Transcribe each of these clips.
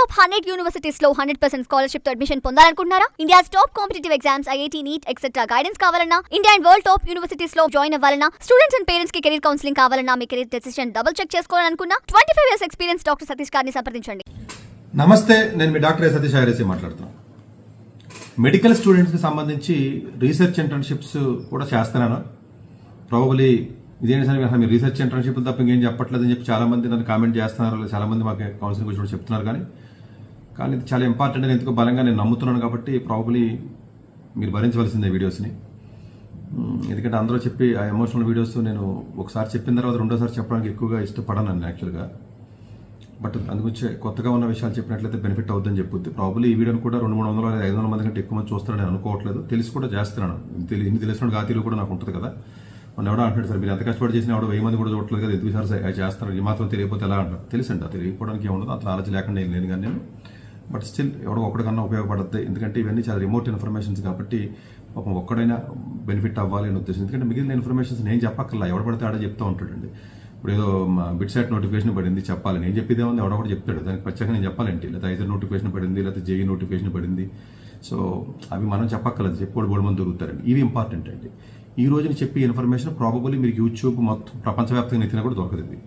Top 100 universities లో 100% scholarship తో admission పొందాలనుకుంటున్నారా? India's top competitive exams, IIT, NEET etcetera guidance కావాలన్నా, India and world top universities లో join అవ్వాలన్నా, స్టూడెంట్స్ అండ్ పేరెంట్స్ కి కెరీర్ కౌన్సిలింగ్ కావాలన్నా, మీ కెరీర్ డెసిషన్ డబుల్ చెక్ చేసుకోవాలనుకున్నా 25 years ఎక్స్పీరియన్స్ డాక్టర్ సతీష్ గారిని సంప్రదించండి. నమస్తే, నేను మీ డాక్టర్ సతీష్ ఐరేసి మాట్లాడుతున్నాను. మెడికల్ స్టూడెంట్స్కి సంబంధించి రీసెర్చ్ ఇంటర్న్షిప్స్ కూడా చేస్తున్నాను. ప్రాబబ్లీ ఇదేంటి సార్ మీరు రీసెర్చ్ ఇంటర్న్షిప్ తప్ప ఇంకేం చెప్పట్లేదని చెప్పి చాలామంది నన్ను కామెంట్ చేస్తున్నారు, చాలామంది మాకు కౌన్సిలింగ్ వచ్చి చెప్తున్నారు. కానీ ఇది చాలా ఇంపార్టెంట్ అని ఎందుకు బలంగా నేను నమ్ముతున్నాను కాబట్టి ప్రాబబ్లీ మీరు భరించవలసిందే వీడియోస్ని. ఎందుకంటే అందరూ చెప్పి ఆ ఎమోషనల్ వీడియోస్ నేను ఒకసారి చెప్పిన తర్వాత రెండోసారి చెప్పడానికి ఎక్కువగా ఇష్టపడను నేను యాక్చువల్గా. బట్ అందుగురించి కొత్తగా ఉన్న విషయాలు చెప్పినట్లయితే బెనిఫిట్ అవుతుందని చెప్పుద్ది. ప్రాబ్లీ ఈ వీడియోని కూడా 200-300-500 మంది కంటే ఎక్కువ మంది చూస్తారని నేను అనుకోవట్లేదు. తెలిసి కూడా చేస్తున్నాను. ఇన్ని తెలిసిన గాతీలు కూడా నాకు ఉంటుంది కదా. మనం ఎవడో అంటాడు సార్ మీరు ఎంత కష్టపడి చేసినా ఎవడో 1000 మంది కూడా చూడట్లేదు కదా, ఎందుకు సార్ అది చేస్తారు, ఈ మాత్రం తెలియకపోతే ఎలా అంటారు. తెలుసండి, తెలియకపోవడానికి ఏముండదు, అంత నాలెడ్జ్ లేకుండా ఏం లేను కానీ నేను. బట్ స్టిల్ ఎవడో ఒక్కడికన్నా ఉపయోగపడుతుంది. ఎందుకంటే ఇవన్నీ చాలా రిమోట్ ఇన్ఫర్మేషన్స్ కాబట్టి పాపం ఒక్కడైనా బెనిఫిట్ అవ్వాలి అని ఉద్దేశం. ఎందుకంటే మిగిలిన ఇన్ఫర్మేషన్స్ నేను చెప్పక్కర్లా, ఎవడ పడితే ఆడ చెప్తూ ఉంటాడండి. ఇప్పుడు ఏదో బిట్సాట్ నోటిఫికేషన్ పడింది చెప్పాలి, నేను చెప్పేదే ఉంది, ఎవడో కూడా చెప్తాడు, దానికి ప్రత్యేకంగా నేను చెప్పాలంటే లేదా ఐజర్ నోటిఫికేషన్ పడింది, లేకపోతే జేఈ నోటిఫికేషన్ పడింది. సో అవి మనం చెప్పక్కర్లేదు, చెప్పుకోడు బోర్డు మంది దొరుకుతారండి. ఇవి ఇంపార్టెంట్ అండి. ఈ రోజున చెప్పే ఇన్ఫర్మేషన్ ప్రాబబుల్లీ మీరు యూట్యూబ్ మొత్తం ప్రపంచవ్యాప్తంగా ఎత్తినా కూడా దొరకదు ఇది.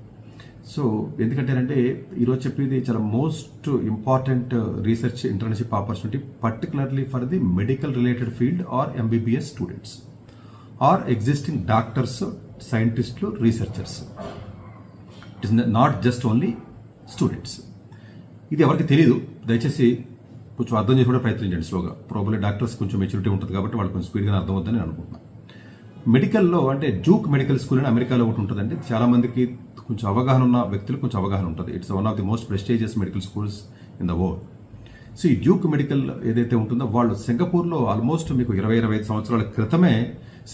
సో ఎందుకంటేనంటే ఈరోజు చెప్పేది చాలా most important research internship opportunity particularly for the medical related field or MBBS students or existing doctors, సైంటిస్టులు, researchers. It is not just only students. ఇది ఎవరికి తెలియదు, దయచేసి కొంచెం అర్థం చేసుకోవడం ప్రయత్నించండి స్లోగా. ప్రాబబ్లీ డాక్టర్స్ కొంచెం మెచ్యూరిటీ ఉంటుంది కాబట్టి వాళ్ళు కొంచెం స్పీడ్గా అర్థం అవుతుందని నేను అనుకుంటున్నాను. మెడికల్లో అంటే జూక్ మెడికల్ స్కూల్ అని అమెరికాలో ఒకటి ఉంటుందండి. చాలా మందికి కొంచెం అవగాహన ఉన్న వ్యక్తులకు కొంచెం అవగాహన ఉంటుంది. It's one of the most prestigious medical schools in the world. So ఈ డ్యూక్ మెడికల్ ఏదైతే ఉంటుందో వాళ్ళు సింగపూర్లో ఆల్మోస్ట్ మీకు 20-25 సంవత్సరాల క్రితమే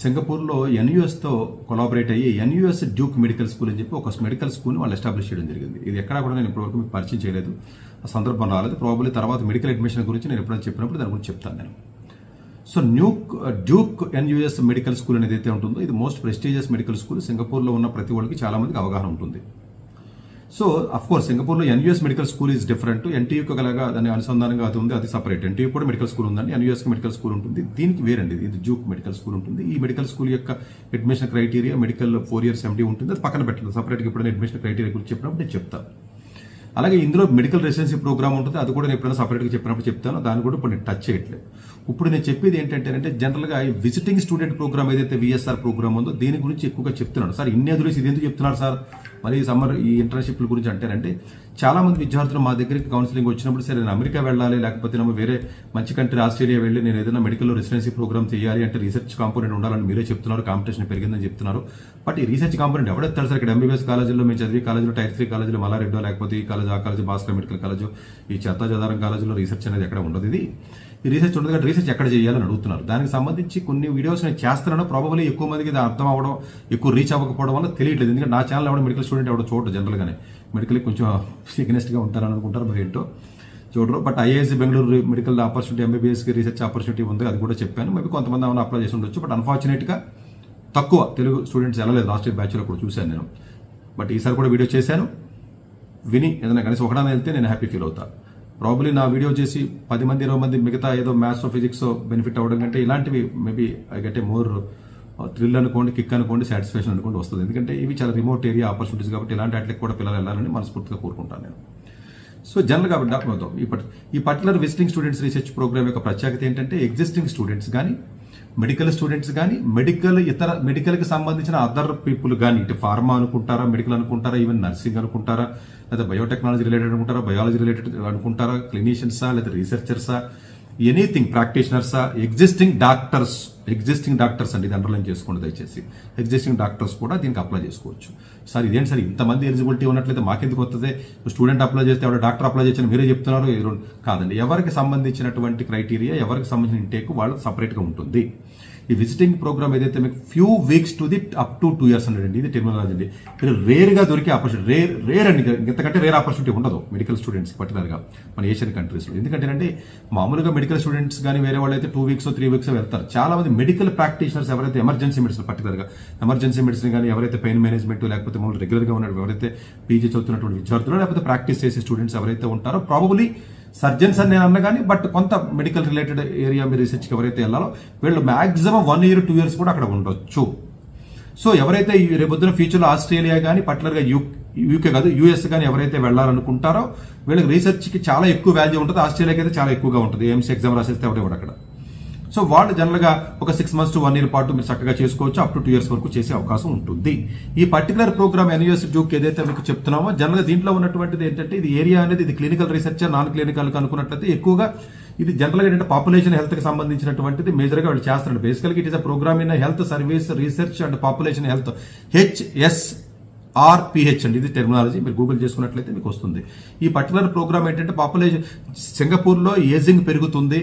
సింగపూర్లో ఎన్యూఎస్తో కొలాబరేట్ అయ్యి ఎన్యూఎస్ డ్యూక్ మెడికల్ స్కూల్ అని చెప్పి ఒక మెడికల్ స్కూల్ని వాళ్ళు ఎస్టాబ్లిష్ చేయడం జరిగింది. ఇది ఎక్కడా కూడా నేను ఇప్పటివరకు మీకు పరిచయం చేయలేదు, ఆ సందర్భం రాలేదు. ప్రాబబ్లీ తర్వాత మెడికల్ అడ్మిషన్ గురించి నేను ఎప్పుడైనా చెప్పినప్పుడు దాని గురించి చెప్తాను నేను. So Duke NUS medical school అనేది అయితే ఉంటుందో ఇది మోస్ట్ ప్రెస్టీజియస్ మెడికల్ స్కూల్. సింగపూర్లో ఉన్న ప్రతి వాళ్ళకి చాలా మందికి అవగాహన ఉంటుంది. సో అఫ్ కోర్స్ సింగపూర్లో NUS medical school is different. ఎన్టీయూకి గలగా దాని అనుసంధానంగా అది ఉంది, అది సపరేట్. ఎన్టీయూ కూడా మెడికల్ స్కూల్ ఉందండి, ఎన్యూఎస్కి మెడికల్ స్కూల్ ఉంటుంది. దీనికి వేరండి, ఇది డ్యూక్ మెడికల్ స్కూల్ ఉంటుంది. ఈ మెడికల్ స్కూల్ యొక్క admission criteria medical 4 years MD ఉంటుంది, అది పక్కన పెట్టలేదు. సపరేట్గా ఎప్పుడైనా అడ్మిషన్ క్రైటీరియా గురించి చెప్పినప్పుడు నేను చెప్తాను. అలాగే ఇందులో మెడికల్ రెసిడెన్సీ ప్రోగ్రామ్ ఉంటుంది, అది కూడా నేను ఎప్పుడైనా సపరేట్గా చెప్పినప్పుడు చెప్తాను. దాన్ని కూడా ఇప్పుడు నేను టచ్ చేయట్లేదు. ఇప్పుడు నేను చెప్పేది ఏంటంటే జనరల్గా ఈ విజిటింగ్ స్టూడెంట్ ప్రోగ్రామ్ ఏదైతే VSR ప్రోగ్రామ్ ఉందో దీని గురించి ఎక్కువగా చెప్తున్నాను. సార్ ఇన్ని ఎదురేసి ఇది ఎందుకు చెప్తున్నారు సార్ మరి ఈ ఇంటర్న్షిప్ల గురించి అంటేనంటే చాలా మంది విద్యార్థులు మా దగ్గరికి కౌన్సిలింగ్ వచ్చినప్పుడు సరే నేను అమెరికా వెళ్ళాలి, లేకపోతే వేరే మంచి కంట్రీ ఆస్ట్రేలియా వెళ్ళి నేను ఏదైనా మెడికల్లో రెసిడెన్సీ ప్రోగ్రామ్ చేయాలి అంటే రీసెర్చ్ కాంపోనెంట్ ఉండాలని మీరే చెప్తున్నారు, కాంపిటీషన్ పెరిగిందని చెప్తున్నారు. బట్ ఈ రీసెర్చ్ కాంపోనెంట్ ఎవడెత్తారు సార్? ఇక్కడ ఎంబీబీఎస్ కాలేజీలో మేము చదివే కాలేజీలో Tier 3 కాలేజీలో మల్లారెడ్డో లేకపోతే ఈ కాలేజ్ ఆ కాలేజ్ భాస్కర్ మెడికల్ కాలేజ్ ఈ చెత్తాచెదారం కాలేజీలో రీసెర్చ్ అనేది ఎక్కడ ఉండదు. ఈ రీసెర్చ్ ఉండదు కాబట్టి రీసెర్చ్ ఎక్కడ చేయాలని అడుగుతున్నారు. దానికి సంబంధించి కొన్ని వీడియోస్ నేను చేస్తున్నాను. ప్రాబబ్లీ ఎక్కువ మందికి ఇది అర్థం అవ్వడం, ఎక్కువ రీచ్ అవ్వకపోవడం వల్ల తెలియట్లేదు. ఎందుకంటే నా ఛానల్ ఎవడో మెడికల్ స్టూడెంట్ ఎవడో చూడరు, జనరల్గానే మెడికల్ కొంచెం సిగ్నెస్ట్గా ఉంటారని అనుకుంటారు, మరి ఏంటో చూడరు. But IISc Bengaluru medical opportunity ఎంబీబీఎస్కి రీసెర్చ్ ఆపర్చునిటీ ఉంది, అది కూడా చెప్పాను. మేబీ కొంతమంది ఏమైనా అప్లై చేసి ఉండొచ్చు. బట్ అన్ఫార్చునేట్గా తక్కువ తెలుగు స్టూడెంట్స్ వెళ్ళలేదు. లాస్ట్ ఇయర్ బ్యాచ్లో కూడా చూశాను నేను. బట్ ఈసారి కూడా వీడియో చేశాను, విని ఏదైనా కనీసం ఒకటైనా వెళ్తే నేను హ్యాపీ ఫీల్ అవుతాను. ప్రాబ్లీ నా వీడియో చేసి 10 మంది 20 మంది మిగతా ఏదో మ్యాథ్స్ ఫిజిక్స్ బెనిఫిట్ అవ్వడం కంటే ఇలాంటివి maybe I get a more thrill అనుకోండి, కిక్ అనుకోండి, సాటిస్ఫాక్షన్ అనుకోండి వస్తుంది. ఎందుకంటే ఇవి చాలా రిమోట్ ఏరియా ఆపర్చునిటీస్ కాబట్టి ఇలాంటి వాటికి కూడా పిల్లలు వెళ్ళాలని మనస్ఫూర్తిగా కోరుకుంటాను నేను. సో జనరల్గా ఈ particular visiting students research program యొక్క ప్రత్యేకత ఏంటంటే ఎగ్జిస్టింగ్ స్టూడెంట్స్ కానీ మెడికల్ స్టూడెంట్స్ కానీ మెడికల్కి సంబంధించిన అదర్ పీపుల్ కానీ ఇటు ఫార్మా అనుకుంటారా, మెడికల్ అనుకుంటారా, ఈవెన్ నర్సింగ్ అనుకుంటారా, లేదా బయోటెక్నాలజీ రిలేటెడ్ అనుకుంటారా, బయాలజీ రిలేటెడ్ అనుకుంటారా, క్లినీషియన్సా లేదా రీసెర్చర్సా, ఎనీథింగ్ ప్రాక్టీషనర్సా, ఎగ్జిస్టింగ్ డాక్టర్స్ అండి, ఇది అండర్లైన్ చేసుకోండి దయచేసి. ఎగ్జిస్టింగ్ డాక్టర్స్ కూడా దీనికి అప్లై చేసుకోవచ్చు. సార్ ఇదేంటి సార్ ఇంతమంది ఎలిజిబిలిటీ ఉన్నట్లయితే మాకెందుకు వస్తుంది? స్టూడెంట్ అప్లై చేస్తే ఎవరు డాక్టర్ అప్లై చేసిన మీరే చెప్తున్నారు. కాదండి, ఎవరికి సంబంధించినటువంటి క్రైటీరియా, ఎవరికి సంబంధించిన ఇంటేక్ వాళ్ళకి సపరేట్గా ఉంటుంది. ఈ విజిటింగ్ ప్రోగ్రామ్ ఏదైతే మీకు few weeks to the up to 2 years అండి, ఇది టెర్మినాలజీ అండి. మీరు రేర్గా దొరికే ఆపర్చునిటీ, రేర్ అండి, ఇంతకంటే రేర్ ఆపర్చునిటీ ఉండదు మెడికల్ స్టూడెంట్స్ పర్టికులర్గా మన ఏషియన్ కంట్రీస్లో. ఎందుకంటే మామూలుగా మెడికల్ స్టూడెంట్స్ కానీ వేరే వాళ్ళు అయితే 2 weeks 3 weeks వెళ్తారు. చాలా మంది మెడికల్ ప్రాక్టీషనర్స్ ఎవరైతే ఎమర్జెన్సీ మెడిసిన్ పర్టికులర్గా ఎమర్జెన్సీ మెడిసిన్ కానీ ఎవరైతే పెయిన్ మేనేజ్మెంట్ లేకపోతే మామూలు రెగ్యులర్గా ఉన్న ఎవరైతే పీజీ చదువుతున్నటువంటి విద్యార్థులు లేకపోతే ప్రాక్టీస్ చేసే స్టూడెంట్స్ ఎవరైతే ఉంటారో ప్రాబబ్లీ సర్జన్స్ అని నేను అన్నా కానీ బట్ కొంత మెడికల్ రిలేటెడ్ ఏరియా మీ రీసెర్చ్కి ఎవరైతే వెళ్ళాలో వీళ్ళు మ్యాక్సిమం 1 year 2 years కూడా అక్కడ ఉండొచ్చు. సో ఎవరైతే రేపొద్దున ఫ్యూచర్లో ఆస్ట్రేలియా కానీ పర్టికులర్గా యూకే కాదు యూఎస్ కానీ ఎవరైతే వెళ్ళాలనుకుంటారో వీళ్ళకి రీసెర్చ్కి చాలా ఎక్కువ వాల్యూ ఉంటుంది. ఆస్ట్రేలియాకి అయితే చాలా ఎక్కువగా ఉంటుంది. ఏఎంసీ ఎగ్జామ్ రాసేస్తే ఎవరు అక్కడ. సో వాళ్ళు జనరల్గా ఒక 6 months to 1 year పాటు మీరు చక్కగా చేసుకోవచ్చు. అప్ టు 2 years వరకు చేసే అవకాశం ఉంటుంది. ఈ పర్టికులర్ ప్రోగ్రామ్ ఎన్యూఎస్ డ్యూక్ ఏదైతే మీకు చెప్తున్నామో జనరల్గా దీంట్లో ఉన్నటువంటిది ఏంటంటే ఇది ఏరియా అనేది ఇది క్లినికల్ రీసెర్చ్ నాన్ క్లినికల్ అనుకున్నట్లయితే ఎక్కువగా ఇది జనరల్గా ఏంటంటే పాపులేషన్ హెల్త్కి సంబంధించినటువంటిది మేజర్గా వాళ్ళు చేస్తారు. బేసికల్గా it is a program in health service research and population health HSRPH అండి. ఇది టెర్మినాలజీ మీరు గూగుల్ చేసుకున్నట్లయితే మీకు వస్తుంది. ఈ పర్టికులర్ ప్రోగ్రామ్ ఏంటంటే పాపులేషన్ సింగపూర్లో ఏజింగ్ పెరుగుతుంది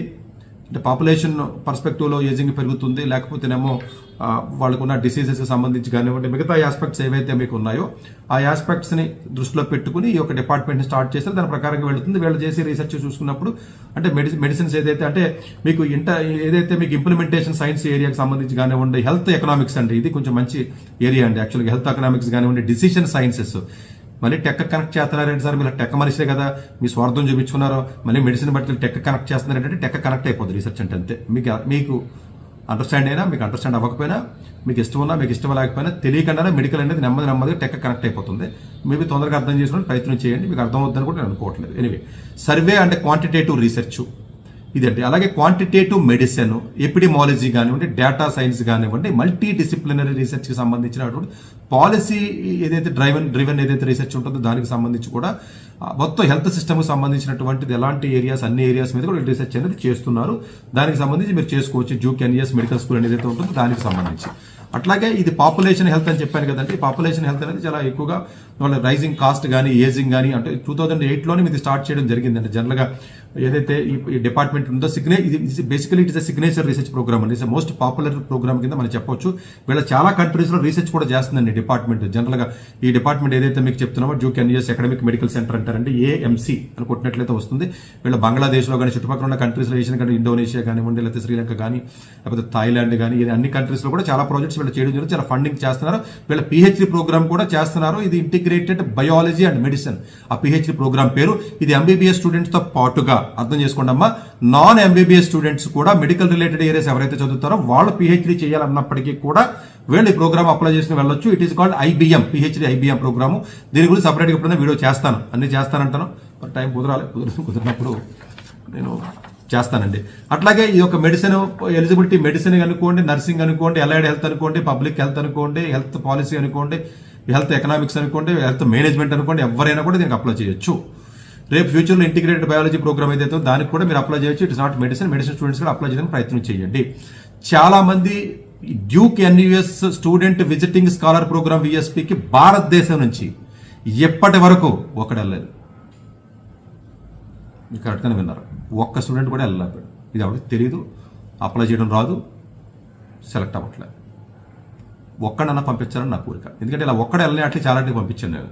అంటే పాపులేషన్ పర్స్పెక్టివ్లో ఏజింగ్ పెరుగుతుంది, లేకపోతేనేమో వాళ్ళకున్న డిసీజెస్కి సంబంధించి కానివ్వండి మిగతా ఆస్పెక్ట్స్ ఏవైతే మీకు ఉన్నాయో ఆ ఆస్పెక్ట్స్ని దృష్టిలో పెట్టుకుని ఈ యొక్క డిపార్ట్మెంట్ని స్టార్ట్ చేస్తే దాని ప్రకారంగా వెళుతుంది. వీళ్ళు చేసి రీసెర్చ్ చూసుకున్నప్పుడు అంటే మెడిసిన్స్ ఏదైతే అంటే మీకు ఏదైతే మీకు ఇంప్లిమెంటేషన్ సైన్స్ ఏరియాకి సంబంధించి కానివ్వండి హెల్త్ ఎకనామిక్స్ అండి ఇది కొంచెం మంచి ఏరియా అండి. యాక్చువల్గా హెల్త్ ఎకనామిక్స్ కానివ్వండి డిసిషన్ సైన్సెస్ మళ్ళీ టెక్ కనెక్ట్ చేస్తున్నారంటే సార్ మీరు టెక్ మనిషే కదా మీ స్వార్థం చూపించుకున్నారో మళ్ళీ మెడిసిన్ బట్టి టెక్ కనెక్ట్ చేస్తున్నారంటే టెక్ కనెక్ట్ అయిపోతుంది రీసెర్చ్ అంటే అంతే. మీకు అండర్స్టాండ్ అయినా మీకు అండర్స్టాండ్ అవ్వకపోయినా మీకు ఇష్టం ఉన్నా మీకు ఇష్టం లేకపోయినా తెలియకుండా మెడికల్ అనేది నెమ్మదిగా టెక్ కనెక్ట్ అయిపోతుంది. మీరు తొందరగా అర్థం చేసుకుని ప్రయత్నం చేయండి. మీకు అర్థం అవుతుందని కూడా నేను అనుకోవట్లేదు. ఎనివే సర్వే అంటే క్వాంటిటేటివ్ రీసెర్చ్ ఇదండి. అలాగే క్వాంటిటేటివ్ మెడిసిన్ ఎపిడెమాలజీ కానివ్వండి డేటా సైన్స్ కానివ్వండి మల్టీ డిసిప్లినరీ రీసెర్చ్కి సంబంధించినటువంటి పాలసీ ఏదైతే డ్రివెన్ ఏదైతే రీసెర్చ్ ఉంటుందో దానికి సంబంధించి కూడా మొత్తం హెల్త్ సిస్టమ్కి సంబంధించినటువంటిది ఎలాంటి ఏరియాస్ అన్ని ఏరియాస్ మీద కూడా రీసెర్చ్ అనేది చేస్తున్నారు. దానికి సంబంధించి మీరు చేసుకోవచ్చు. డ్యూక్ ఎన్ఈఎస్ మెడికల్ స్కూల్ అనేది ఉంటుందో దానికి సంబంధించి. అట్లాగే ఇది పాపులేషన్ హెల్త్ అని చెప్పాను కదండి. పాపులేషన్ హెల్త్ అనేది చాలా ఎక్కువగా వాళ్ళ రైజింగ్ కాస్ట్ కానీ ఏజింగ్ కానీ అంటే 2008లోనే ఇది స్టార్ట్ చేయడం జరిగిందండి. జనరల్గా ఏదైతే ఈ డిపార్ట్మెంట్ ఉందో ఇది basically it is signature research program అండి. ఇట్స్ మోస్ట్ పాపులర్ ప్రోగ్రామ్ కింద మనం చెప్పొచ్చు. వీళ్ళ చాలా కంట్రీస్లో రీసెర్చ్ కూడా చేస్తుందండి డిపార్ట్మెంట్. జనరల్గా ఈ డిపార్ట్మెంట్ ఏదైతే మీకు చెప్తున్నామో Duke NUS academic medical centre అంటారంటే AMC అని కొట్టినట్లయితే వస్తుంది. వీళ్ళ బంగ్లాదేశ్లో కానీ చుట్టుపక్కల ఉన్న కంట్రీస్లో ఏషియన్ కంట్రీ ఇండోనేషియా కానివ్వండి లేకపోతే శ్రీలంక కానీ లేకపోతే థాయిలాండ్ కానీ అన్ని కంట్రీస్లో కూడా చాలా ప్రాజెక్ట్స్ వీళ్ళు చేయడం జరుగుతుంది. చాలా ఫండింగ్ చేస్తున్నారు. వీళ్ళ PhD ప్రోగ్రామ్ కూడా చేస్తున్నారు. ఇది ఇంటిగ్రేటెడ్ బయాలజీ అండ్ మెడిసిన్ ఆ PhD ప్రోగ్రామ్ పేరు. ఇది MBBS స్టూడెంట్స్ తో పాటుగా అర్థం చేసుకోండి అమ్మా నాన్ MBBS స్టూడెంట్స్ కూడా మెడికల్ రిలేటెడ్ ఏరియాస్ ఎవరైతే చదువుతారో వాళ్ళు PhD చేయాలన్నప్పటికీ కూడా వీళ్ళు ఈ ప్రోగ్రామ్ అప్లై చేసుకుని వెళ్ళొచ్చు. It is called IBM PhD IBM program. దీని గురించి సపరేట్గా ఎప్పుడైనా వీడియో చేస్తాను. అన్ని చేస్తానంటాను బట్ టైం కుదిరినప్పుడు నేను చేస్తానండి. అట్లాగే ఈ యొక్క మెడిసిన్ ఎలిజిబిలిటీ మెడిసిన్ అనుకోండి నర్సింగ్ అనుకోండి అలైడ్ హెల్త్ అనుకోండి పబ్లిక్ హెల్త్ అనుకోండి హెల్త్ పాలసీ అనుకోండి హెల్త్ ఎకనామిక్స్ అనుకోండి హెల్త్ మేనేజ్మెంట్ అనుకోండి ఎవరైనా కూడా దీనికి అప్లై చేయొచ్చు. రేపు ఫ్యూచర్లో ఇంటిగ్రేటెడ్ బయాలజీ ప్రోగ్రామ్ ఏదైతే దానికి కూడా మీరు అప్లై చేయొచ్చు. ఇట్స్ నాట్ మెడిసిన్ స్టూడెంట్స్ కూడా అప్లై చేయడానికి ప్రయత్నం చేయండి. చాలా మంది Duke NUS student visiting scholar programme VSPకి భారతదేశం నుంచి ఎప్పటి వరకు ఒకటి వెళ్ళలేదు. మీరు కరెక్ట్గానే విన్నారు. ఒక్క స్టూడెంట్ కూడా వెళ్ళలేకపోయాడు. ఇది ఎవరికి తెలియదు, అప్లై చేయడం రాదు, సెలెక్ట్ అవ్వట్లేదు. ఒక్కడన్నా పంపించాలని నా కోరిక. ఎందుకంటే ఇలా ఒక్కడ వెళ్ళని అట్లా చాలాంటివి పంపించాను నేను.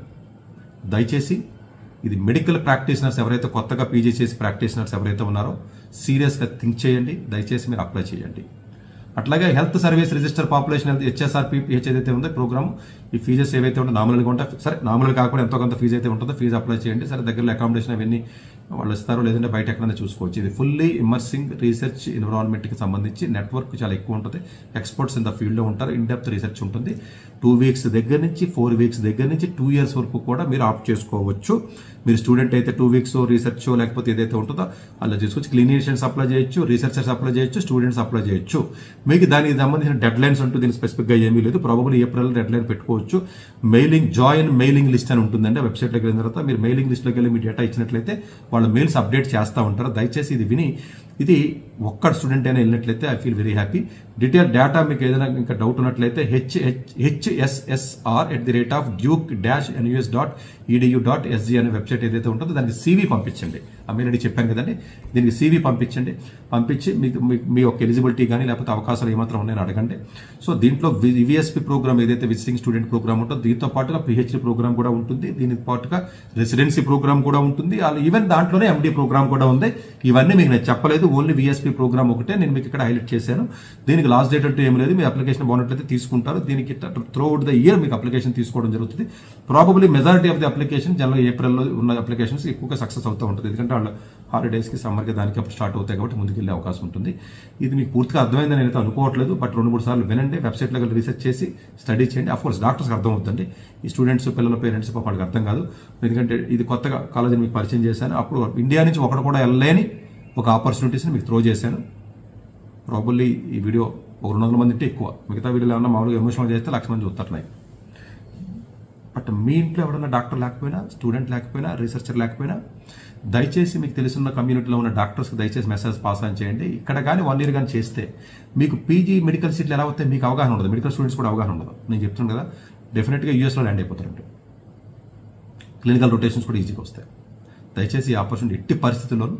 దయచేసి ఇది మెడికల్ ప్రాక్టీషనర్స్ ఎవరైతే కొత్తగా PG చేసి ప్రాక్టీషనర్స్ ఎవరైతే ఉన్నారో సీరియస్గా థింక్ చేయండి. దయచేసి మీరు అప్లై చేయండి. అట్లాగే health service register population health HSRPH ఏదైతే ఉందో ప్రోగ్రామ్ ఈ ఫీజెస్ ఏవైతే ఉంటే నామినల్గా ఉంటాయి. సరే నామినల్ కాకుండా ఎంతో కొంత ఫీజు అయితే ఉంటుందో ఫీజు అప్లై చేయండి. సరే దగ్గరలో అకామిడేషన్ అవన్నీ వాళ్ళు ఇస్తారు లేదంటే బయట ఎక్కడైనా చూసుకోవచ్చు. ఇది ఫుల్లీ ఇమ్మర్సింగ్ రీసెర్చ్ ఎన్విరాన్మెంట్కి సంబంధించి నెట్వర్క్ చాలా ఎక్కువ ఉంటుంది. ఎక్స్పర్ట్స్ ఇన్ ద ఫీల్డ్లో ఉంటారు. ఇన్ డెప్త్ రీసెర్చ్ ఉంటుంది. 2 weeks దగ్గర నుంచి 4 weeks దగ్గర నుంచి 2 years వరకు కూడా మీరు ఆప్ట్ చేసుకోవచ్చు. మీరు స్టూడెంట్ అయితే 2 weeks రీసెర్చ్ లేకపోతే ఏదైతే ఉంటుందో అలా చేసుకోవచ్చు. క్లినీషియన్స్ అప్లై చేయొచ్చు, రీసెర్చర్స్ అప్లై చేయొచ్చు, స్టూడెంట్స్ అప్లై చేయొచ్చు. మీకు దానికి సంబంధించిన డెడ్ లైన్స్ ఉంటుంది. దీనికి స్పెసిఫిక్గా ఏమీ లేదు. ప్రాబబ్లీ ఏప్రిల్ డెడ్ లైన్ పెట్టుకోవచ్చు. జాయిన్ మెయిలింగ్ లిస్ట్ అని ఉంటుందండి. వెబ్సైట్లోకి వెళ్ళిన తర్వాత మీరు మెయిలింగ్ లిస్ట్లోకి వెళ్ళి మీ డేటా ఇచ్చినట్లయితే వాళ్ళు మెయిల్స్ అప్డేట్ చేస్తూ ఉంటారు. దయచేసి ఇది విని ఇది ఒక్కడ స్టూడెంట్ అయినా వెళ్ళినట్లయితే I feel very happy. Detail data మీకు ఏదైనా ఇంకా డౌట్ ఉన్నట్లయితే HSSR@duke-nus.edu.sg అనే వెబ్సైట్ ఏదైతే ఉంటుందో దానికి CV పంపించండి. అమీరెడ్డి చెప్పాను కదండి, దీనికి CV పంపించండి. పంపించి మీ యొక్క ఎలిజిబిలిటీ కానీ లేకపోతే అవకాశాలు ఏమాత్రం ఉన్నాయని అడగండి. సో దీంట్లో VSP ప్రోగ్రామ్ ఏదైతే విజిటింగ్ స్టూడెంట్ ప్రోగ్రామ్ ఉంటుందో దీంతో పాటుగా PhD ప్రోగ్రామ్ కూడా ఉంటుంది. దీనికి పాటుగా రెసిడెన్సీ ప్రోగ్రామ్ కూడా ఉంటుంది. ఈవెన్ దాంట్లోనే MD ప్రోగ్రామ్ కూడా ఉంది. ఇవన్నీ మీకు నేను చెప్పలేదు. ఓన్లీ VSP ప్రోగ్రామ్ ఒకటే నేను మీకు ఇక్కడ హైలైట్ చేశాను. దీనికి లాస్ట్ డేట్ అంటే ఏం లేదు. మీ అప్లికేషన్ బాగున్నట్లయితే తీసుకుంటారు. దీనికి త్రూ అవుట్ ద ఇయర్ మీకు అప్లికేషన్ తీసుకోవడం జరుగుతుంది. Probably majority of the application general ఏప్రిల్లో ఉన్న అప్లికేషన్స్ ఎక్కువగా సక్సెస్ అవుతూ ఉంటుంది. ఎందుకంటే వాళ్ళ హాలిడేస్కి సమ్మర్కి దానికి అప్పుడు స్టార్ట్ అవుతాయి కాబట్టి ముందుకు వెళ్ళే అవకాశం ఉంటుంది. ఇది మీకు పూర్తిగా అర్థమైందని నేనైతే అనుకోవట్లేదు. బట్ 2-3 సార్లు వినండి, వెబ్సైట్లో వెళ్ళి రీసెర్చ్ చేసి స్టడీ చేయండి. అఫ్కోర్స్ డాక్టర్స్కి అర్థం అవుతుంది, ఈ స్టూడెంట్స్ పిల్లల పేరెంట్స్ వాళ్ళకి అర్థం కాదు. ఎందుకంటే ఇది కొత్తగా కాలేజీని మీకు పరిచయం చేశాను. అప్పుడు ఇండియా నుంచి ఒకటి కూడా వెళ్ళలేని ఒక ఆపర్చునిటీస్ని మీకు త్రో చేశాను. ప్రాబబ్లీ ఈ వీడియో ఒక 200 మంది అంటే ఎక్కువ. మిగతా వీడియోలు ఏమన్నా మామూలుగా ఎమోషనల్ చేస్తే 1,00,000 మంది చూస్తున్నాయి. బట్ మీ ఇంట్లో ఎవరైనా డాక్టర్ లేకపోయినా, స్టూడెంట్ లేకపోయినా, రీసెర్చర్ లేకపోయినా దయచేసి మీకు తెలుసున్న కమ్యూనిటీలో ఉన్న డాక్టర్స్కి దయచేసి మెసేజ్ పాస్ ఆన్ చేయండి. ఇక్కడ కానీ 1 year కానీ చేస్తే మీకు పీజీ మెడికల్ సీట్లు ఎలా అవుతాయి మీకు అవగాహన ఉండదు, మెడికల్ స్టూడెంట్స్ కూడా అవగాహన ఉండదు. నేను చెప్తున్నాను కదా, డెఫినెట్గా యూఎస్లో ల్యాండ్ అయిపోతారండి. క్లినికల్ రొటేషన్స్ కూడా ఈజీగా వస్తాయి. దయచేసి ఈ ఆపర్చునిటీ ఎట్టి పరిస్థితుల్లోనూ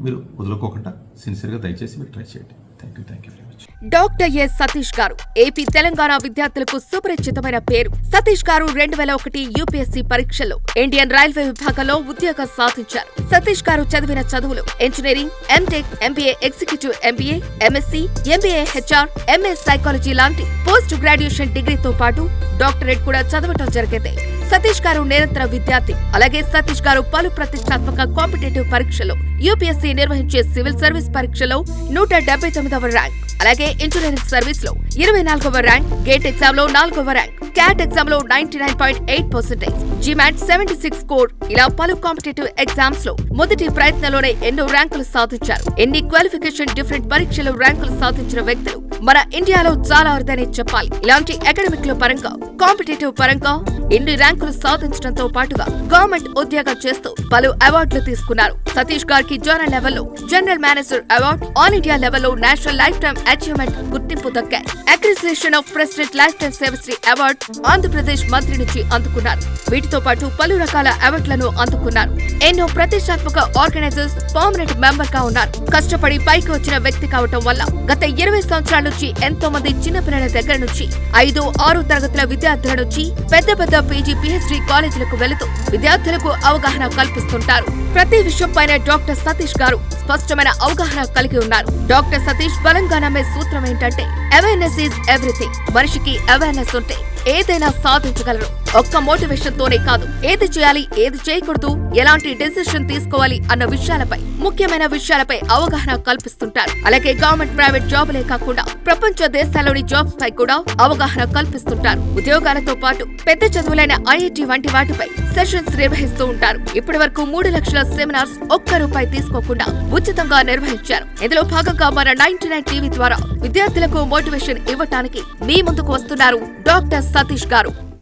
మీరు వదులుకోకుండా సిన్సియర్గా దయచేసి మీరు ట్రై చేయండి. Thank you very much. Doctor yes Satish గారు ఏపీ తెలంగాణ విద్యార్థులకు సుపరిచితమైన పేరు. సతీష్ గారు 2001 యూపీఎస్సీ పరీక్షల్లో ఇండియన్ రైల్వే విభాగంలో ఉద్యోగం సాధించారు. సతీష్ గారు చదివిన చదువులు engineering, MTech, MBA, executive MBA, MSc, MBA HR, MA psychology లాంటి పోస్ట్ గ్రాడ్యుయేషన్ డిగ్రీతో పాటు డాక్టరేట్ కూడా చదవటం జరిగింది. సతీష్ గారు నిరంతర విద్యార్థి. అలాగే సతీష్ గారు పలు ప్రతిష్టాత్మక కాంపిటేటివ్ పరీక్షలో యూపీఎస్సీ నిర్వహించే సివిల్ సర్వీస్ పరీక్షలో 179వ ర్యాంక్, అలాగే ఇంజనీరింగ్ సర్వీస్ లో 24వ ర్యాంక్, గేట్ ఎగ్జామ్ లో 4వ ర్యాంక్, క్యాట్ ఎగ్జామ్ లో 99.8%, జిమాట్ 76 స్కోర్, ఇలా పలు కాంపిటేటివ్ ఎగ్జామ్స్ లో మొదటి ప్రయత్నంలోనే ఎన్నో ర్యాంకులు సాధించారు. ఎన్ని క్వాలిఫికేషన్ డిఫరెంట్ పరీక్షలో ర్యాంకులు సాధించిన వ్యక్తులు మన ఇండియాలో చాలా అరుదనే చెప్పాలి. ఇలాంటి అకాడమిక్ లో పరంగా, కాంపిటేటివ్ పరంగా ఇన్ని ర్యాంకులు సాధించడంతో పాటుగా గవర్నమెంట్ ఉద్యోగం చేస్తూ పలు అవార్డులు తీసుకున్నారు. సతీష్ గారికి జోనల్ లెవెల్లో general manager award, all India లెవెల్లో నేషనల్ లైఫ్ టైమ్ అచీవ్మెంట్ గుర్తింపు దక్కాయి. అక్రిసియేషన్ of president life time సేవశ్రీ award Andhra Pradesh మంత్రి నుంచి అందుకున్నారు. వీటితో పాటు పలు రకాల అవార్డులను అందుకున్నారు. ఎన్నో ప్రతిష్టాత్మక ఆర్గనైజర్స్ పర్మనెంట్ మెంబర్ గా ఉన్నారు. కష్టపడి పైకి వచ్చిన వ్యక్తి కావటం వల్ల గత 20 సంవత్సరాల నుంచి ఎంతో మంది చిన్నపిల్లల దగ్గర నుంచి 5-6 తరగతుల విద్యార్థుల నుంచి పెద్ద పీజీ, పీహెచ్డీ కాలేజీలకు వెళుతూ విద్యార్థులకు అవగాహన కల్పిస్తుంటారు. ప్రతి విషయంపైన డాక్టర్ సతీష్ గారు స్పష్టమైన అవగాహన కలిగి ఉన్నారు. డాక్టర్ సతీష్ బలంగా నమ్మే సూత్రం ఏంటంటే అవేర్నెస్ ఈజ్ ఎవ్రీథింగ్. మనిషికి అవేర్నెస్ ఉంటే ఏదైనా సాధించగలరు. ఒక్క మోటివేషన్ తోనే కాదు, ఏది చేయాలి, ఏది చేయకూడదు, ఎలాంటి డెసిషన్ తీసుకోవాలి అన్న విషయాలపై, ముఖ్యమైన విషయాలపై అవగాహన కల్పిస్తుంటారు. అలాగే గవర్నమెంట్, ప్రైవేట్ జాబులే కాకుండా ప్రపంచ దేశాల్లోని జాబ్స్ పై కూడా అవగాహన కల్పిస్తుంటారు. ఉద్యోగాలతో పాటు పెద్ద చదువులైన ఐఐటి వంటి వాటిపై సెషన్స్ నిర్వహిస్తూ ఉంటారు. ఇప్పటి వరకు 3 లక్షల సెమినార్స్ ₹1 తీసుకోకుండా ఉచితంగా నిర్వహించారు. ఇందులో భాగంగా మన 99 టీవీ ద్వారా విద్యార్థులకు మోటివేషన్ ఇవ్వటానికి మీ ముందుకు వస్తున్నారు డాక్టర్ సతీష్ గారు.